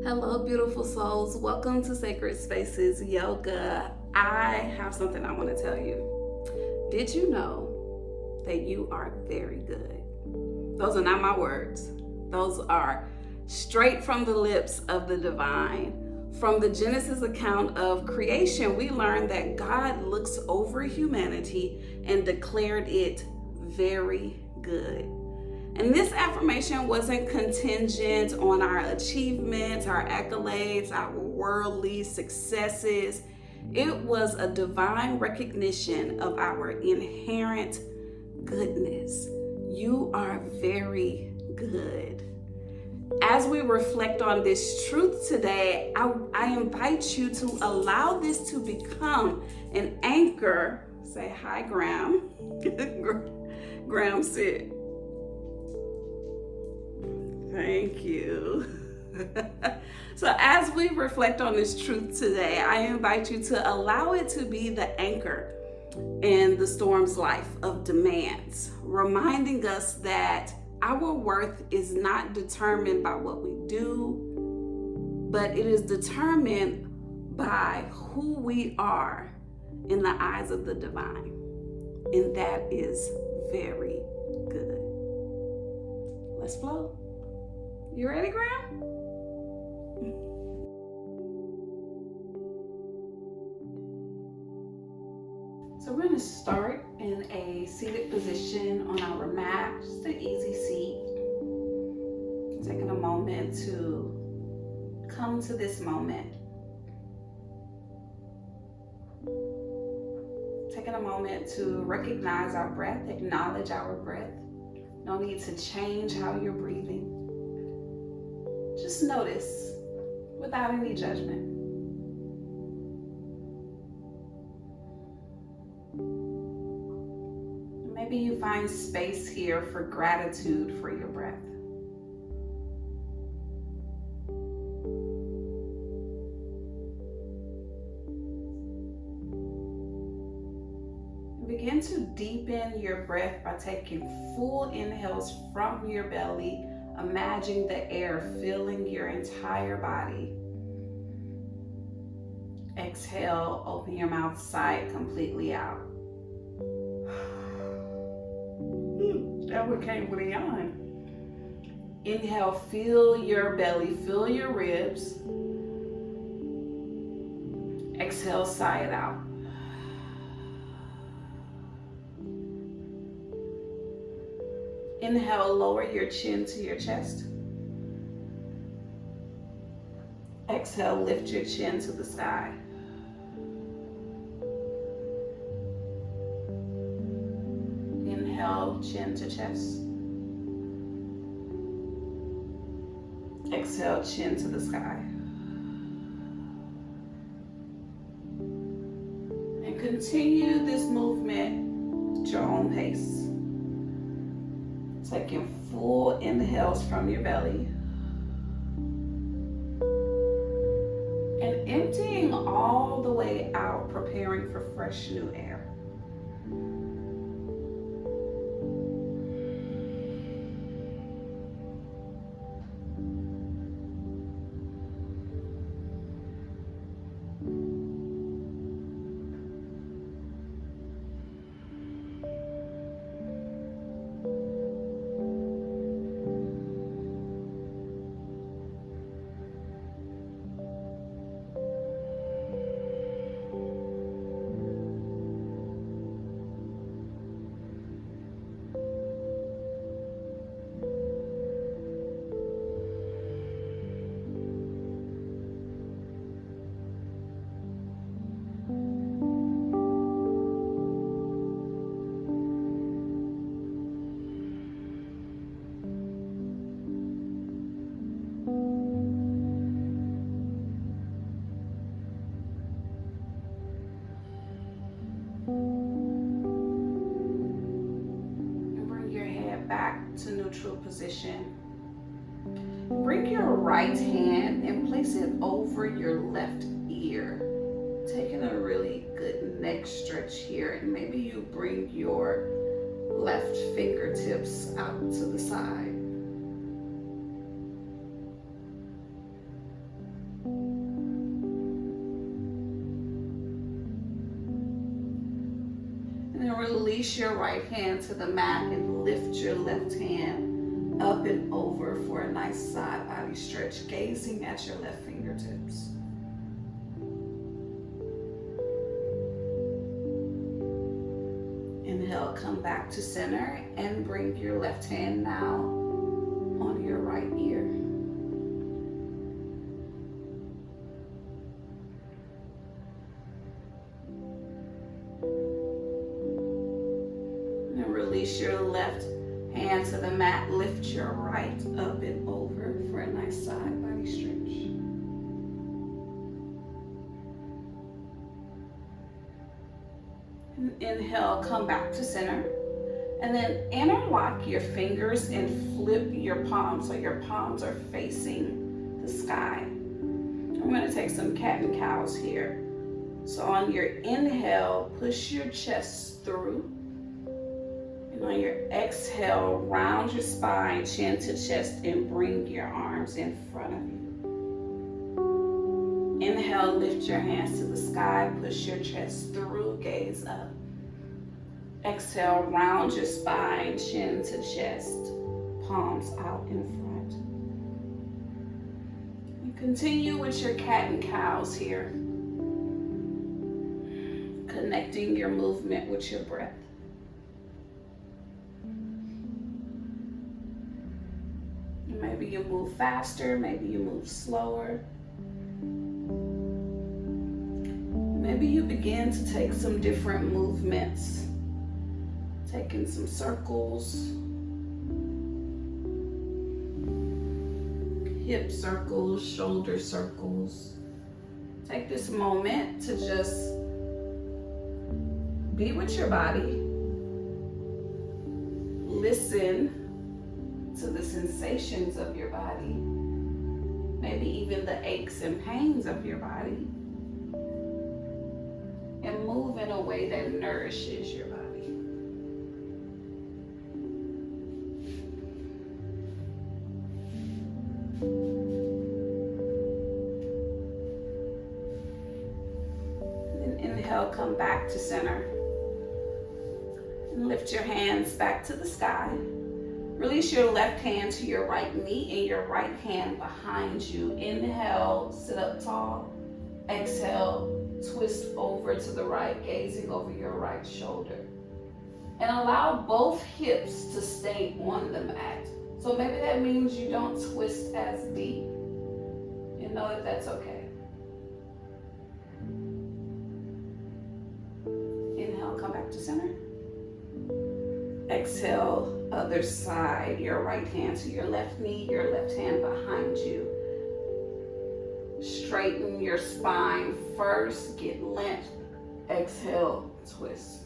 Hello, beautiful souls. Welcome to Sacred Spaces Yoga. I have something I want to tell you. Did you know that you are very good? Those are not my words, those are straight from the lips of the divine. From the Genesis account of creation, we learned that God looks over humanity and declared it very good. And this affirmation wasn't contingent on our achievements, our accolades, our worldly successes. It was a divine recognition of our inherent goodness. You are very good. As we reflect on this truth today, I invite you to allow this to become an anchor. Say hi, Graham. Graham, sit. Thank you. So as we reflect on this truth today, I invite you to allow it to be the anchor in the storm's life of demands, reminding us that our worth is not determined by what we do, but it is determined by who we are in the eyes of the divine. And that is very good. Let's flow. You ready, Graham? So we're going to start in a seated position on our mat, just an easy seat. Taking a moment to come to this moment. Taking a moment to recognize our breath, acknowledge our breath. No need to change how you're breathing. Just notice without any judgment. Maybe you find space here for gratitude for your breath. Begin to deepen your breath by taking full inhales from your belly. Imagine the air filling your entire body. Exhale, open your mouth side completely out. That one came with a yawn. Inhale, fill your belly, fill your ribs. Exhale, sigh it out. Inhale, lower your chin to your chest. Exhale, lift your chin to the sky. Inhale, chin to chest. Exhale, chin to the sky. And continue this movement at your own pace. Taking full inhales from your belly. And emptying all the way out, preparing for fresh new air. Back to neutral position. Bring your right hand and place it over your left ear. Taking a really good neck stretch here, and maybe you bring your left fingertips out to the side. release your right hand to the mat and lift your left hand up and over for a nice side body stretch, gazing at your left fingertips. Inhale, come back to center and bring your left hand now on your right ear. And release your left hand to the mat, lift your right up and over for a nice side body stretch. Inhale, come back to center, and then interlock your fingers and flip your palms so your palms are facing the sky. I'm going to take some cat and cows here. So on your inhale, push your chest through, and on your exhale, round your spine, chin to chest, and bring your arms in front of you. Inhale, lift your hands to the sky, push your chest through, gaze up. Exhale, round your spine, chin to chest, palms out in front. And continue with your cat and cows here, connecting your movement with your breath. Maybe you move faster, maybe you move slower. Maybe you begin to take some different movements, taking some circles, hip circles, shoulder circles. Take this moment to just be with your body. Listen to the sensations of your body, maybe even the aches and pains of your body, and move in a way that nourishes your body. And inhale, come back to center. And lift your hands back to the sky. Release your left hand to your right knee and your right hand behind you. Inhale, sit up tall. Exhale, twist over to the right, gazing over your right shoulder. And allow both hips to stay on the mat. So maybe that means you don't twist as deep. You know that that's okay. Inhale, come back to center. Exhale, other side, your right hand to your left knee, your left hand behind you. Straighten your spine first, get length. Exhale, twist.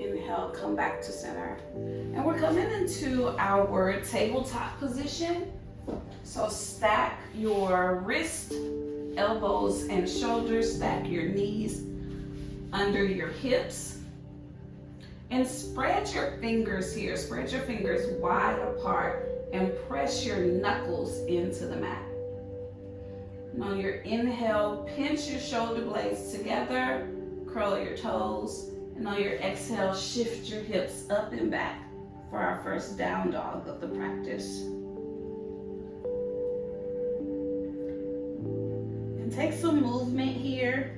Inhale, come back to center. And we're coming into our tabletop position. So stack your wrist, elbows, and shoulders. Stack your knees under your hips. And spread your fingers here. Spread your fingers wide apart and press your knuckles into the mat. And on your inhale, pinch your shoulder blades together. Curl your toes. And on your exhale, shift your hips up and back for our first down dog of the practice. And take some movement here,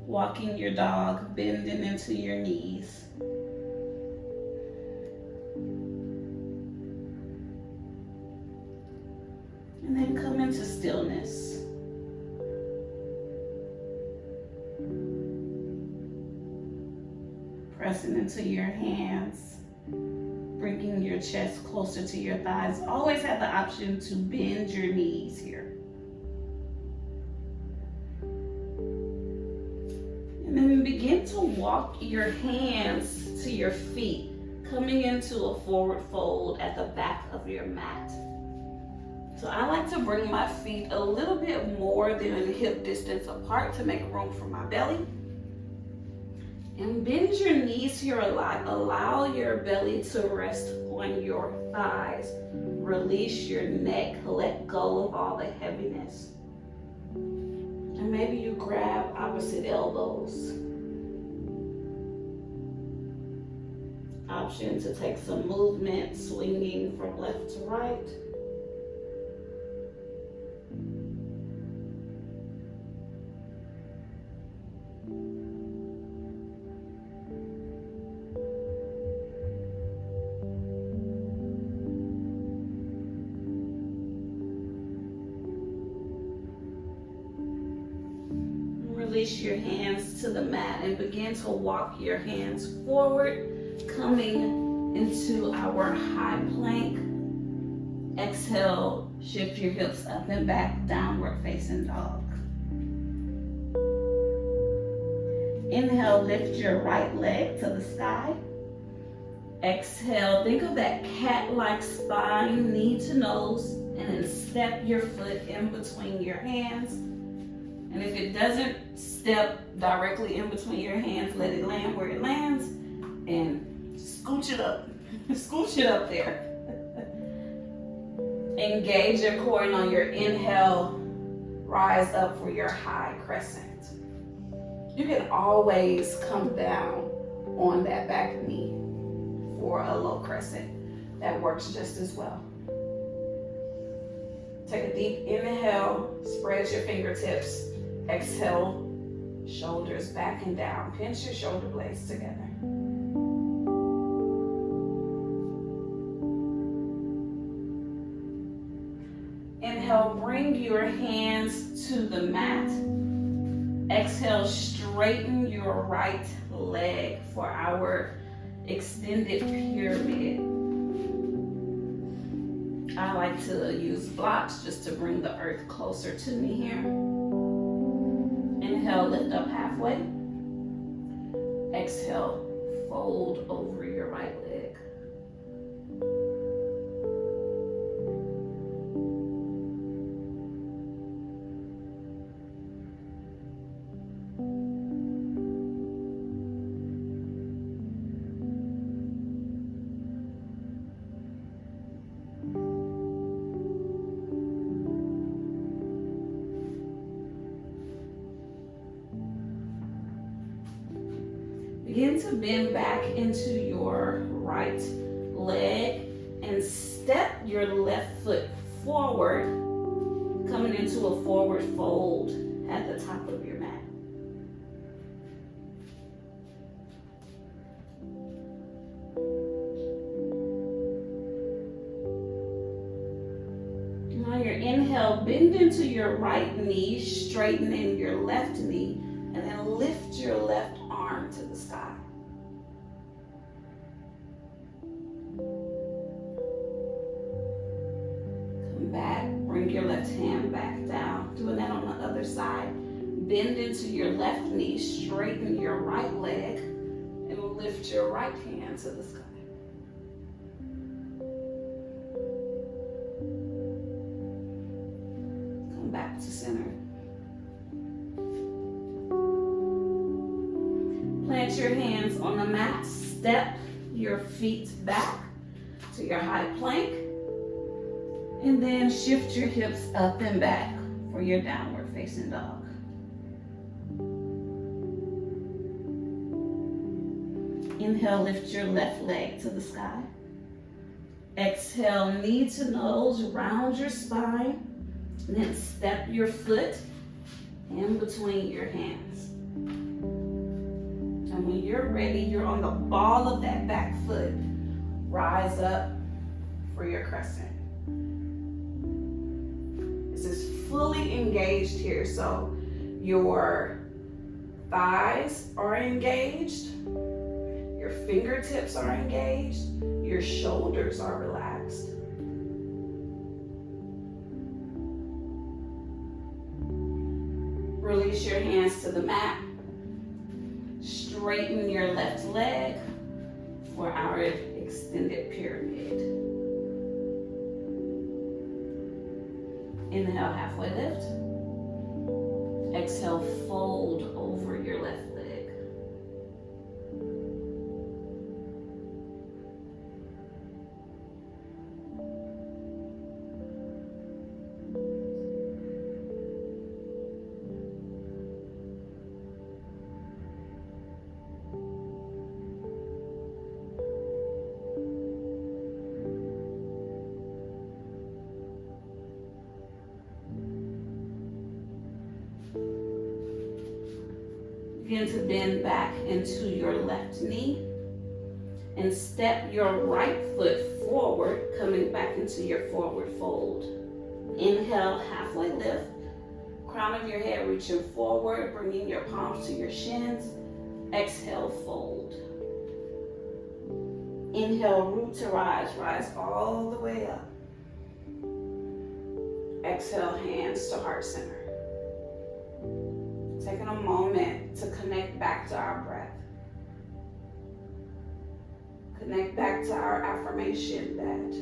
walking your dog, bending into your knees. And then come into stillness. Pressing into your hands, bringing your chest closer to your thighs. Always have the option to bend your knees here. And then begin to walk your hands to your feet, coming into a forward fold at the back of your mat. So I like to bring my feet a little bit more than hip distance apart to make room for my belly. And bend your knees here a lot. Allow your belly to rest on your thighs. Release your neck. Let go of all the heaviness. And maybe you grab opposite elbows. Option to take some movement, swinging from left to right. Release your hands to the mat and begin to walk your hands forward, coming into our high plank. Exhale, shift your hips up and back, downward facing dog. Inhale, lift your right leg to the sky. Exhale, think of that cat-like spine, knee to nose, and then step your foot in between your hands. And if it doesn't step directly in between your hands, let it land where it lands and scooch it up. Scooch it up there. Engage your core, and on your inhale, rise up for your high crescent. You can always come down on that back knee for a low crescent. That works just as well. Take a deep inhale, spread your fingertips. Exhale, shoulders back and down. Pinch your shoulder blades together. Inhale, bring your hands to the mat. Exhale, straighten your right leg for our extended pyramid. I like to use blocks just to bring the earth closer to me here. Inhale, lift up halfway. Exhale, fold over your right leg. Begin to bend back into your right leg and step your left foot forward, coming into a forward fold at the top of your mat. On your inhale, bend into your right knee, straightening your left knee, and then lift your left arm to the sky. Come back, bring your left hand back down. Doing that on the other side. Bend into your left knee, straighten your right leg, and lift your right hand to the sky. Come back to center. Plant your hands on the mat, step your feet back to your high plank, and then shift your hips up and back for your downward facing dog. Inhale, lift your left leg to the sky. Exhale, knee to nose, round your spine, and then step your foot in between your hands. And when you're ready, you're on the ball of that back foot. Rise up for your crescent. This is fully engaged here, so your thighs are engaged, your fingertips are engaged, your shoulders are relaxed. Release your hands to the mat. Straighten your left leg for our extended pyramid. Inhale, halfway lift. Exhale, fold over your left leg. Begin to bend back into your left knee and step your right foot forward, coming back into your forward fold. Inhale, halfway lift. Crown of your head reaching forward, bringing your palms to your shins. Exhale, fold. Inhale, root to rise. Rise all the way up. Exhale, hands to heart center. Taking a moment to connect back to our breath. Connect back to our affirmation that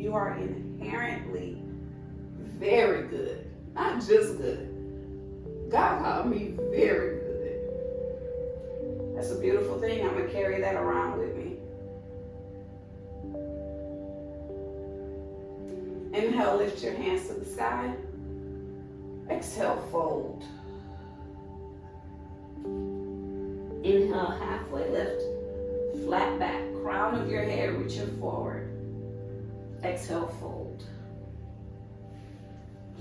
you are inherently very good. Not just good. God called me very good. That's a beautiful thing. I'm going to carry that around with me. Inhale, lift your hands to the sky. Exhale, fold. Inhale, halfway lift. Flat back, crown of your head reaching forward. Exhale, fold.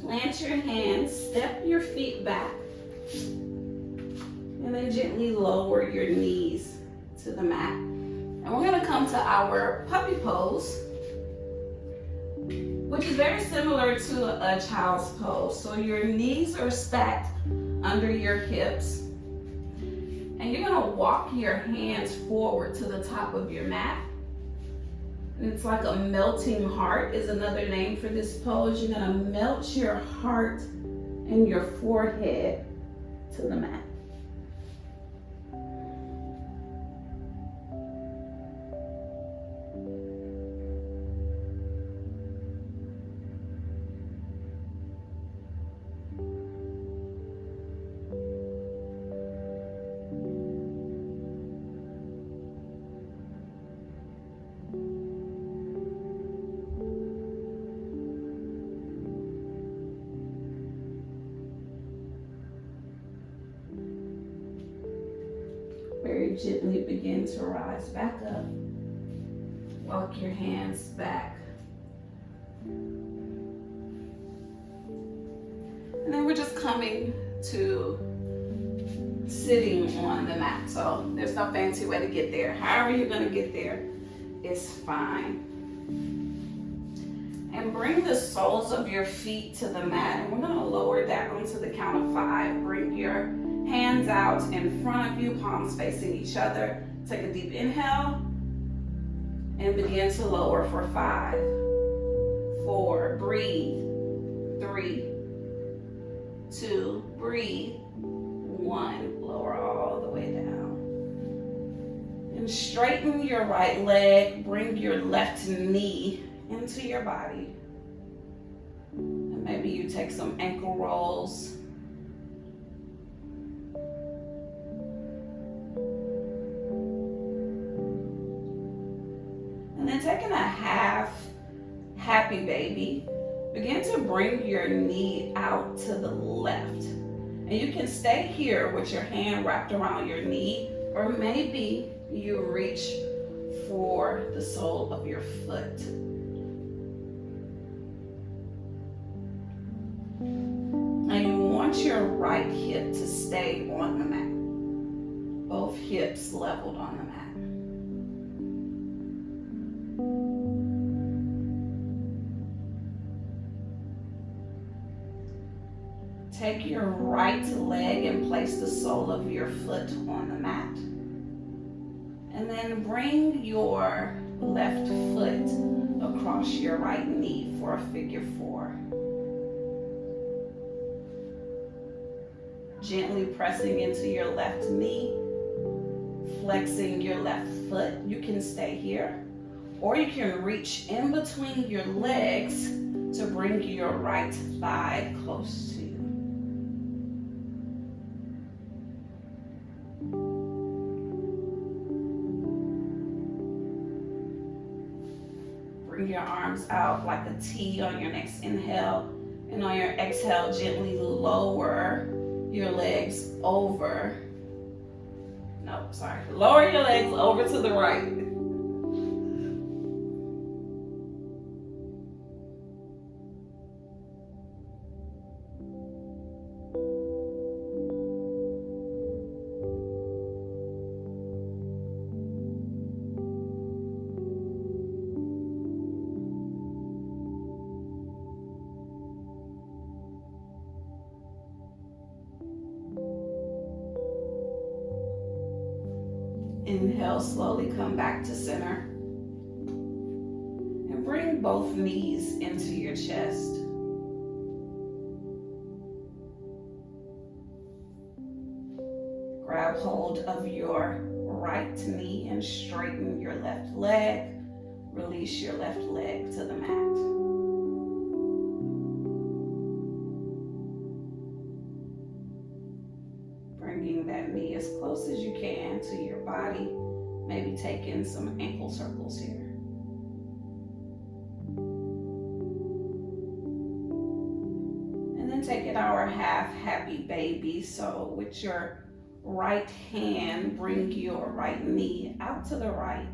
Plant your hands, step your feet back, and then gently lower your knees to the mat. And we're gonna come to our puppy pose, which is very similar to a child's pose. So your knees are stacked under your hips. And you're gonna walk your hands forward to the top of your mat. And it's like a melting heart is another name for this pose. You're gonna melt your heart and your forehead to the mat. Very gently begin to rise back up. Walk your hands back. And then we're just coming to sitting on the mat. So there's no fancy way to get there. However you're gonna get there is fine. And bring the soles of your feet to the mat. And we're gonna lower that onto the count of 5. Bring your hands out in front of you, palms facing each other. Take a deep inhale and begin to lower for 5, 4, breathe, 3, 2, breathe, 1, lower all the way down. And straighten your right leg, bring your left knee into your body. And maybe you take some ankle rolls. And then taking a half happy baby, begin to bring your knee out to the left. And you can stay here with your hand wrapped around your knee, or maybe you reach for the sole of your foot. And you want your right hip to stay on the mat. Both hips leveled on the mat. Take your right leg and place the sole of your foot on the mat. And then bring your left foot across your right knee for a figure 4. Gently pressing into your left knee, flexing your left foot. You can stay here, or you can reach in between your legs to bring your right thigh close to you. Bring your arms out like a T on your next inhale, and on your exhale, gently lower your legs over. Lower your legs over to the right. Inhale, slowly come back to center. And bring both knees into your chest. Grab hold of your right knee and straighten your left leg. Release your left leg to the mat. Bringing that knee as close as you can to your body. Maybe take in some ankle circles here. And then take it our half happy baby. So with your right hand, bring your right knee out to the right.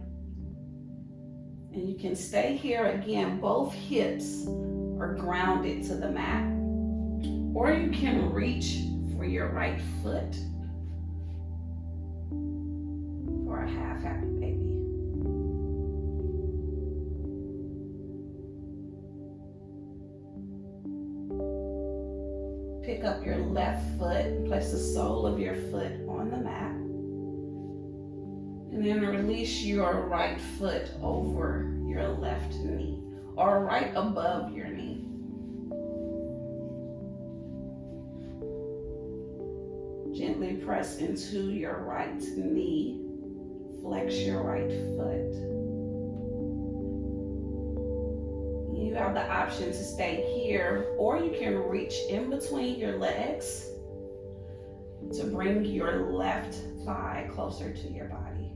And you can stay here again. Both hips are grounded to the mat. Or you can reach for your right foot for a half happy baby. Pick up your left foot and place the sole of your foot on the mat. And then release your right foot over your left knee or right above your knee. Gently press into your right knee. Flex your right foot. You have the option to stay here, or you can reach in between your legs to bring your left thigh closer to your body.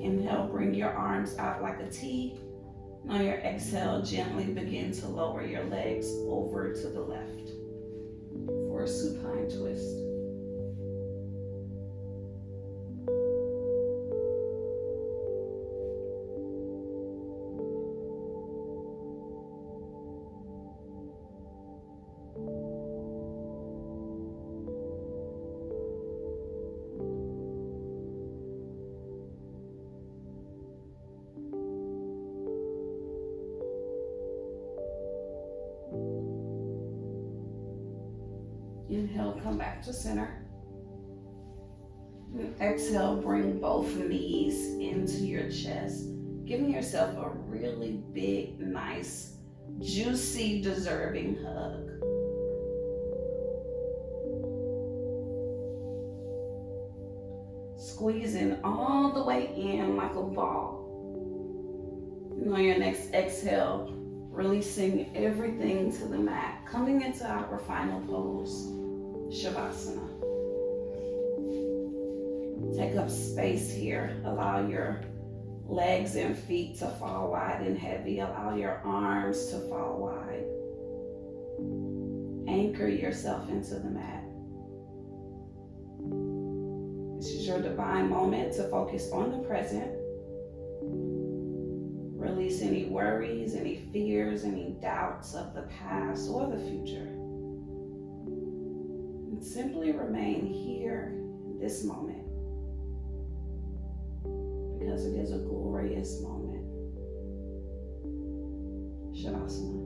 Inhale, bring your arms out like a T. On your exhale, gently begin to lower your legs over to the left for a supine twist. Inhale, come back to center. And exhale, bring both knees into your chest, giving yourself a really big, nice, juicy, deserving hug. Squeezing all the way in like a ball. And on your next exhale, releasing everything to the mat, coming into our final pose, Shavasana. Take up space here. Allow your legs and feet to fall wide and heavy. Allow your arms to fall wide. Anchor yourself into the mat. This is your divine moment to focus on the present. Release any worries, any fears, any doubts of the past or the future. And simply remain here in this moment, because it is a glorious moment. Shavasana.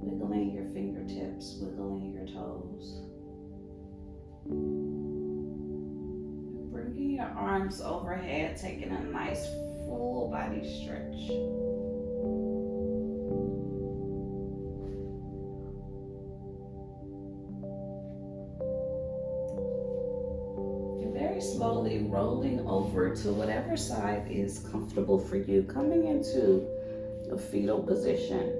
Wiggling your fingertips, wiggling your toes. Bringing your arms overhead, taking a nice full body stretch. And very slowly rolling over to whatever side is comfortable for you, coming into a fetal position.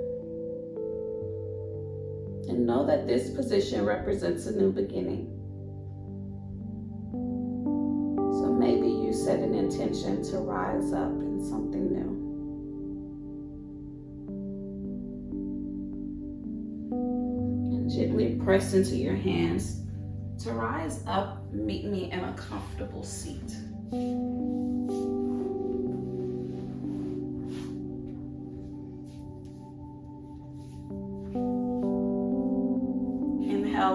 And know that this position represents a new beginning. So maybe you set an intention to rise up in something new. And gently press into your hands to rise up. Meet me in a comfortable seat.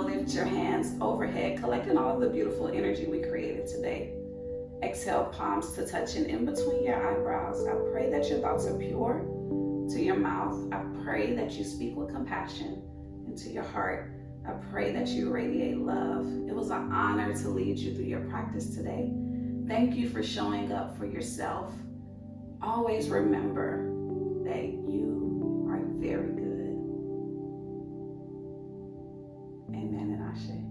Lift your hands overhead, collecting all of the beautiful energy we created today. Exhale, palms to touch, and in between your eyebrows, I pray that your thoughts are pure to your mouth. I pray that you speak with compassion into your heart. I pray that you radiate love. It was an honor to lead you through your practice today. Thank you for showing up for yourself. Always remember that you are very good. Amen and Ashe.